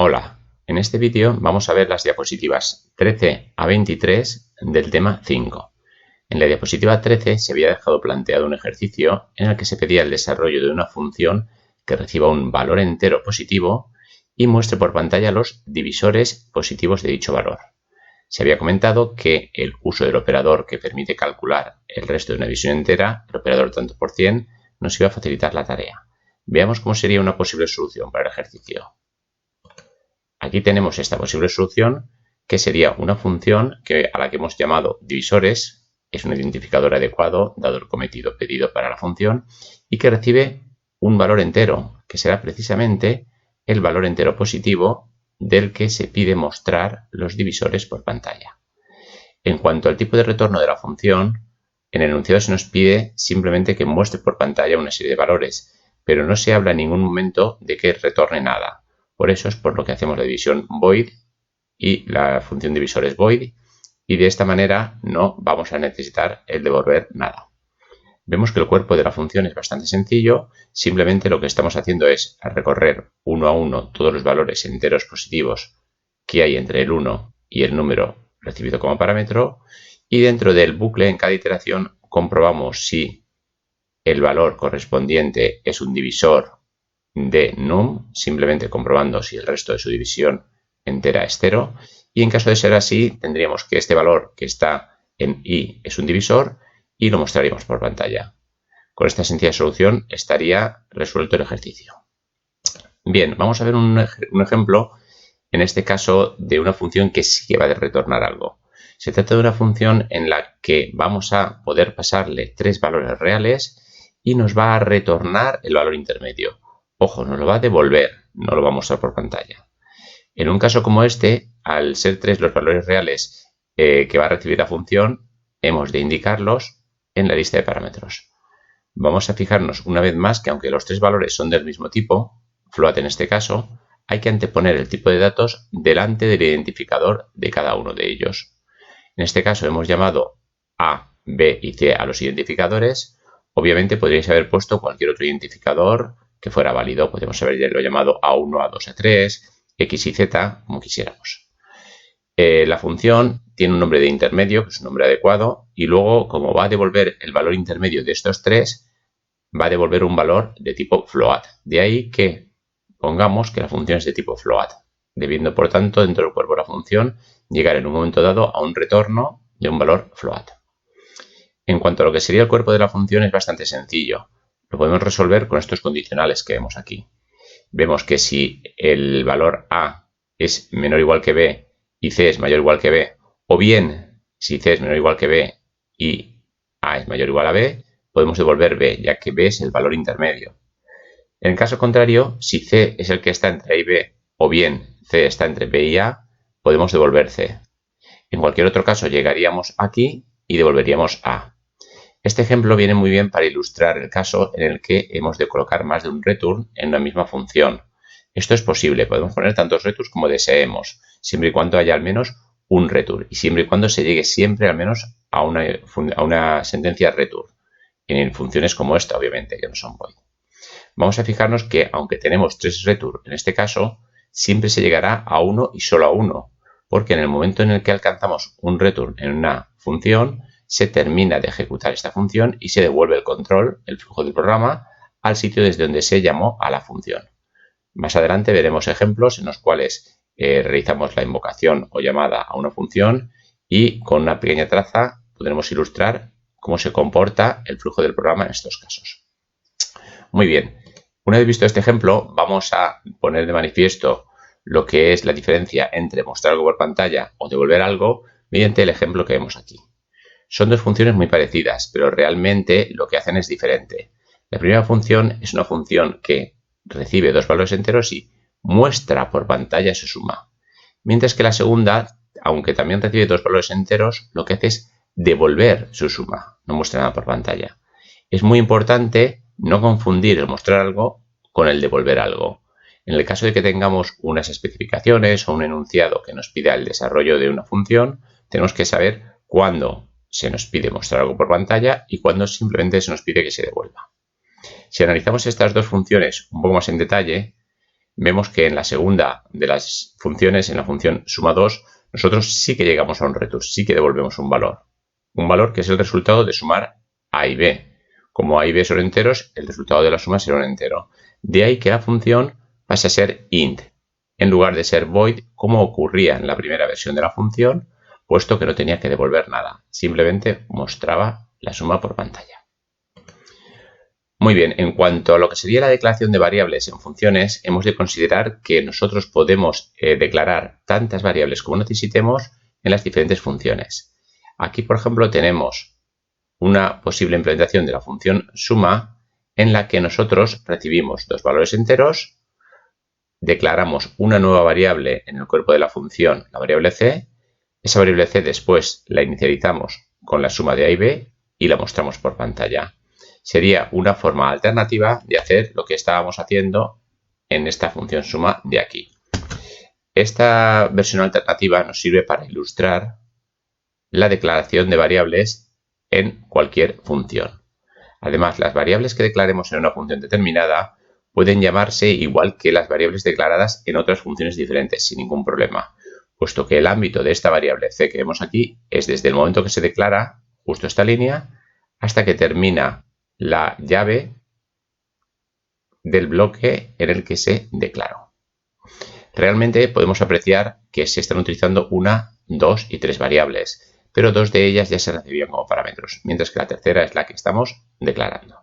Hola, en este vídeo vamos a ver las diapositivas 13 a 23 del tema 5. En la diapositiva 13 se había dejado planteado un ejercicio en el que se pedía el desarrollo de una función que reciba un valor entero positivo y muestre por pantalla los divisores positivos de dicho valor. Se había comentado que el uso del operador que permite calcular el resto de una división entera, el operador tanto por 100, nos iba a facilitar la tarea. Veamos cómo sería una posible solución para el ejercicio. Aquí tenemos esta posible solución, que sería una función a la que hemos llamado divisores, es un identificador adecuado dado el cometido pedido para la función, y que recibe un valor entero, que será precisamente el valor entero positivo del que se pide mostrar los divisores por pantalla. En cuanto al tipo de retorno de la función, en el enunciado se nos pide simplemente que muestre por pantalla una serie de valores, pero no se habla en ningún momento de que retorne nada. Por eso es por lo que hacemos la división void y la función divisor es void, y de esta manera no vamos a necesitar el devolver nada. Vemos que el cuerpo de la función es bastante sencillo, simplemente lo que estamos haciendo es recorrer uno a uno todos los valores enteros positivos que hay entre el 1 y el número recibido como parámetro, y dentro del bucle en cada iteración comprobamos si el valor correspondiente es un divisor de num, simplemente comprobando si el resto de su división entera es 0, y en caso de ser así tendríamos que este valor que está en i es un divisor y lo mostraríamos por pantalla. Con esta sencilla solución estaría resuelto el ejercicio. Bien, vamos a ver un ejemplo, en este caso de una función que sí que va a retornar algo. Se trata de una función en la que vamos a poder pasarle 3 valores reales y nos va a retornar el valor intermedio. Ojo, nos lo va a devolver, no lo va a mostrar por pantalla. En un caso como este, al ser 3 los valores reales que va a recibir la función, hemos de indicarlos en la lista de parámetros. Vamos a fijarnos una vez más que aunque los 3 valores son del mismo tipo, float en este caso, hay que anteponer el tipo de datos delante del identificador de cada uno de ellos. En este caso hemos llamado A, B y C a los identificadores. Obviamente podríais haber puesto cualquier otro identificador que fuera válido. Podemos haberlo llamado A1, A2, A3, X y Z, como quisiéramos. La función tiene un nombre de intermedio, que es un nombre adecuado, y luego, como va a devolver el valor intermedio de estos 3, va a devolver un valor de tipo float. De ahí que pongamos que la función es de tipo float, debiendo por tanto dentro del cuerpo de la función llegar en un momento dado a un retorno de un valor float. En cuanto a lo que sería el cuerpo de la función es bastante sencillo. Lo podemos resolver con estos condicionales que vemos aquí. Vemos que si el valor A es menor o igual que B y C es mayor o igual que B, o bien si C es menor o igual que B y A es mayor o igual a B, podemos devolver B, ya que B es el valor intermedio. En el caso contrario, si C es el que está entre A y B, o bien C está entre B y A, podemos devolver C. En cualquier otro caso llegaríamos aquí y devolveríamos A. Este ejemplo viene muy bien para ilustrar el caso en el que hemos de colocar más de un return en una misma función. Esto es posible, podemos poner tantos returns como deseemos, siempre y cuando haya al menos un return y siempre y cuando se llegue siempre al menos a una sentencia return, en funciones como esta, obviamente, que no son void. Vamos a fijarnos que, aunque tenemos 3 return en este caso, siempre se llegará a uno y solo a uno, porque en el momento en el que alcanzamos un return en una función, se termina de ejecutar esta función y se devuelve el control, el flujo del programa, al sitio desde donde se llamó a la función. Más adelante veremos ejemplos en los cuales realizamos la invocación o llamada a una función y con una pequeña traza podremos ilustrar cómo se comporta el flujo del programa en estos casos. Muy bien, una vez visto este ejemplo, vamos a poner de manifiesto lo que es la diferencia entre mostrar algo por pantalla o devolver algo mediante el ejemplo que vemos aquí. Son dos funciones muy parecidas, pero realmente lo que hacen es diferente. La primera función es una función que recibe 2 valores enteros y muestra por pantalla su suma. Mientras que la segunda, aunque también recibe 2 valores enteros, lo que hace es devolver su suma, no muestra nada por pantalla. Es muy importante no confundir el mostrar algo con el devolver algo. En el caso de que tengamos unas especificaciones o un enunciado que nos pida el desarrollo de una función, tenemos que saber cuándo se nos pide mostrar algo por pantalla y cuándo simplemente se nos pide que se devuelva. Si analizamos estas dos funciones un poco más en detalle, vemos que en la segunda de las funciones, en la función suma 2, nosotros sí que llegamos a un return, sí que devolvemos un valor que es el resultado de sumar a y b. Como a y b son enteros, el resultado de la suma será un entero. De ahí que la función pase a ser int, en lugar de ser void, como ocurría en la primera versión de la función, puesto que no tenía que devolver nada, simplemente mostraba la suma por pantalla. Muy bien, en cuanto a lo que sería la declaración de variables en funciones, hemos de considerar que nosotros podemos declarar tantas variables como necesitemos en las diferentes funciones. Aquí, por ejemplo, tenemos una posible implementación de la función suma en la que nosotros recibimos dos valores enteros, declaramos una nueva variable en el cuerpo de la función, la variable c. Esa variable c después la inicializamos con la suma de a y b y la mostramos por pantalla. Sería una forma alternativa de hacer lo que estábamos haciendo en esta función suma de aquí. Esta versión alternativa nos sirve para ilustrar la declaración de variables en cualquier función. Además, las variables que declaremos en una función determinada pueden llamarse igual que las variables declaradas en otras funciones diferentes, sin ningún problema, puesto que el ámbito de esta variable c que vemos aquí es desde el momento que se declara, justo esta línea, hasta que termina la llave del bloque en el que se declaró. Realmente podemos apreciar que se están utilizando una, dos y tres variables, pero dos de ellas ya se recibían como parámetros, mientras que la tercera es la que estamos declarando.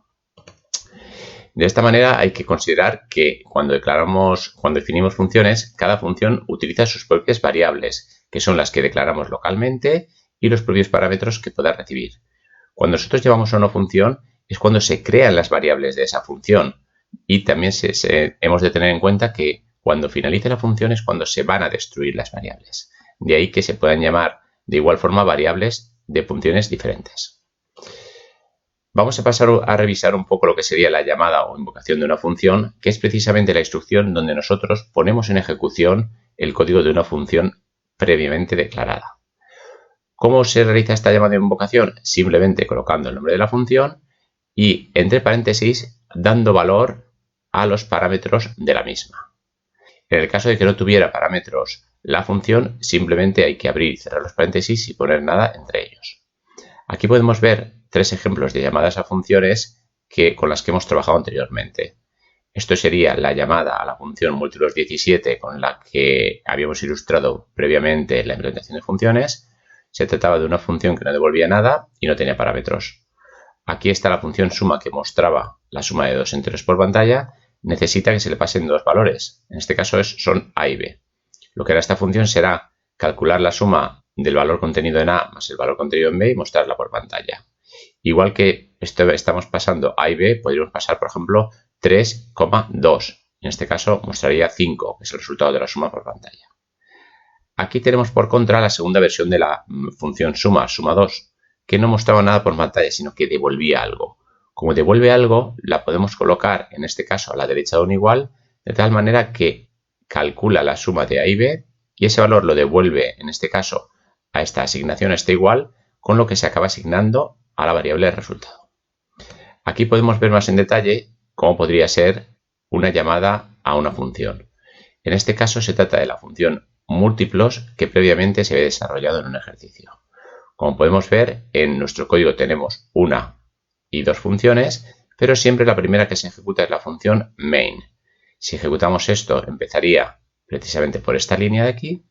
De esta manera hay que considerar que cuando definimos funciones, cada función utiliza sus propias variables, que son las que declaramos localmente, y los propios parámetros que pueda recibir. Cuando nosotros llevamos a una función es cuando se crean las variables de esa función, y también hemos de tener en cuenta que cuando finalice la función es cuando se van a destruir las variables. De ahí que se puedan llamar de igual forma variables de funciones diferentes. Vamos a pasar a revisar un poco lo que sería la llamada o invocación de una función, que es precisamente la instrucción donde nosotros ponemos en ejecución el código de una función previamente declarada. ¿Cómo se realiza esta llamada de invocación? Simplemente colocando el nombre de la función y entre paréntesis dando valor a los parámetros de la misma. En el caso de que no tuviera parámetros la función, simplemente hay que abrir y cerrar los paréntesis y poner nada entre ellos. Aquí podemos ver tres ejemplos de llamadas a funciones con las que hemos trabajado anteriormente. Esto sería la llamada a la función múltiplos 17 con la que habíamos ilustrado previamente la implementación de funciones. Se trataba de una función que no devolvía nada y no tenía parámetros. Aquí está la función suma que mostraba la suma de dos enteros por pantalla. Necesita que se le pasen dos valores. En este caso son a y b. Lo que hará esta función será calcular la suma del valor contenido en a más el valor contenido en b y mostrarla por pantalla. Igual que estamos pasando a y b, podríamos pasar, por ejemplo, 3,2. En este caso mostraría 5, que es el resultado de la suma por pantalla. Aquí tenemos por contra la segunda versión de la función suma 2, que no mostraba nada por pantalla, sino que devolvía algo. Como devuelve algo, la podemos colocar, en este caso, a la derecha de un igual, de tal manera que calcula la suma de a y b y ese valor lo devuelve, en este caso, a esta asignación, a este igual, con lo que se acaba asignando a la variable de resultado. Aquí podemos ver más en detalle cómo podría ser una llamada a una función. En este caso se trata de la función múltiplos que previamente se había desarrollado en un ejercicio. Como podemos ver, en nuestro código tenemos una y dos funciones, pero siempre la primera que se ejecuta es la función main. Si ejecutamos esto, empezaría precisamente por esta línea de aquí.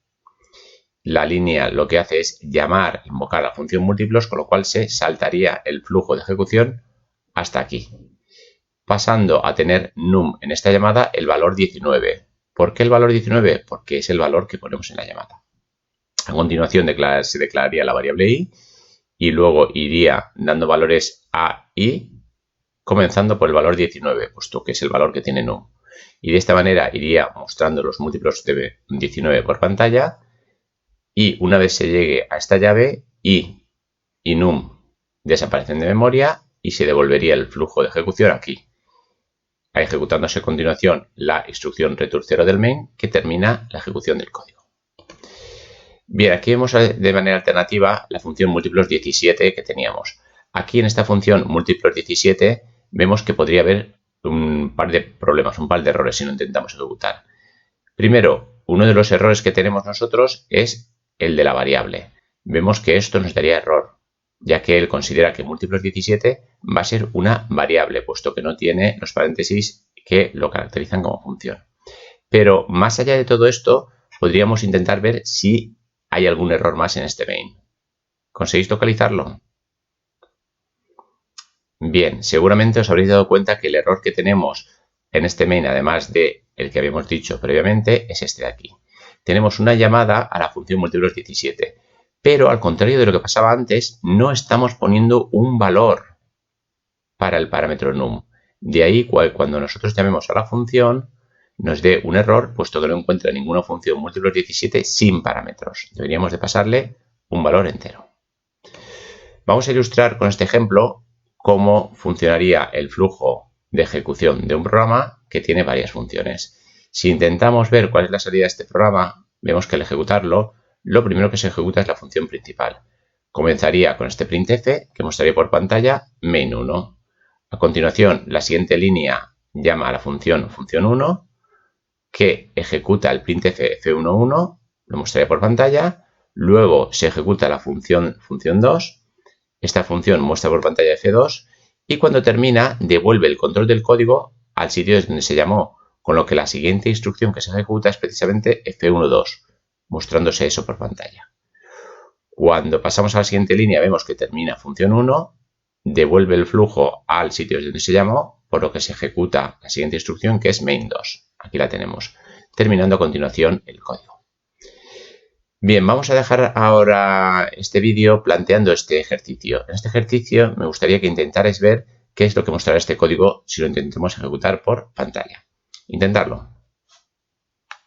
La línea lo que hace es invocar la función múltiplos, con lo cual se saltaría el flujo de ejecución hasta aquí, pasando a tener num en esta llamada el valor 19. ¿Por qué el valor 19? Porque es el valor que ponemos en la llamada. A continuación se declararía la variable i y luego iría dando valores a y, comenzando por el valor 19, puesto que es el valor que tiene num. Y de esta manera iría mostrando los múltiplos de 19 por pantalla. Y una vez se llegue a esta llave, i y num desaparecen de memoria y se devolvería el flujo de ejecución aquí, ejecutándose a continuación la instrucción return 0 del main que termina la ejecución del código. Bien, aquí vemos de manera alternativa la función múltiplos 17 que teníamos. Aquí en esta función múltiplos 17 vemos que podría haber un par de problemas, un par de errores si no intentamos ejecutar. Primero, uno de los errores que tenemos nosotros es el de la variable. Vemos que esto nos daría error, ya que él considera que múltiplos 17 va a ser una variable, puesto que no tiene los paréntesis que lo caracterizan como función. Pero más allá de todo esto, podríamos intentar ver si hay algún error más en este main. ¿Conseguís localizarlo? Bien, seguramente os habréis dado cuenta que el error que tenemos en este main, además de el que habíamos dicho previamente, es este de aquí. Tenemos una llamada a la función múltiplos 17, pero al contrario de lo que pasaba antes, no estamos poniendo un valor para el parámetro num. De ahí, cuando nosotros llamemos a la función, nos dé un error, puesto que no encuentra ninguna función múltiplos 17 sin parámetros. Deberíamos de pasarle un valor entero. Vamos a ilustrar con este ejemplo cómo funcionaría el flujo de ejecución de un programa que tiene varias funciones. Si intentamos ver cuál es la salida de este programa, vemos que al ejecutarlo, lo primero que se ejecuta es la función principal. Comenzaría con este printf que mostraría por pantalla main1. A continuación, la siguiente línea llama a la función función1 que ejecuta el printf f11, lo mostraría por pantalla. Luego se ejecuta la función función2. Esta función muestra por pantalla F2 y cuando termina devuelve el control del código al sitio desde donde se llamó, con lo que la siguiente instrucción que se ejecuta es precisamente F12, mostrándose eso por pantalla. Cuando pasamos a la siguiente línea vemos que termina función 1, devuelve el flujo al sitio desde donde se llamó, por lo que se ejecuta la siguiente instrucción que es main2. Aquí la tenemos, terminando a continuación el código. Bien, vamos a dejar ahora este vídeo planteando este ejercicio. En este ejercicio me gustaría que intentarais ver qué es lo que mostrará este código si lo intentamos ejecutar por pantalla. Intentarlo.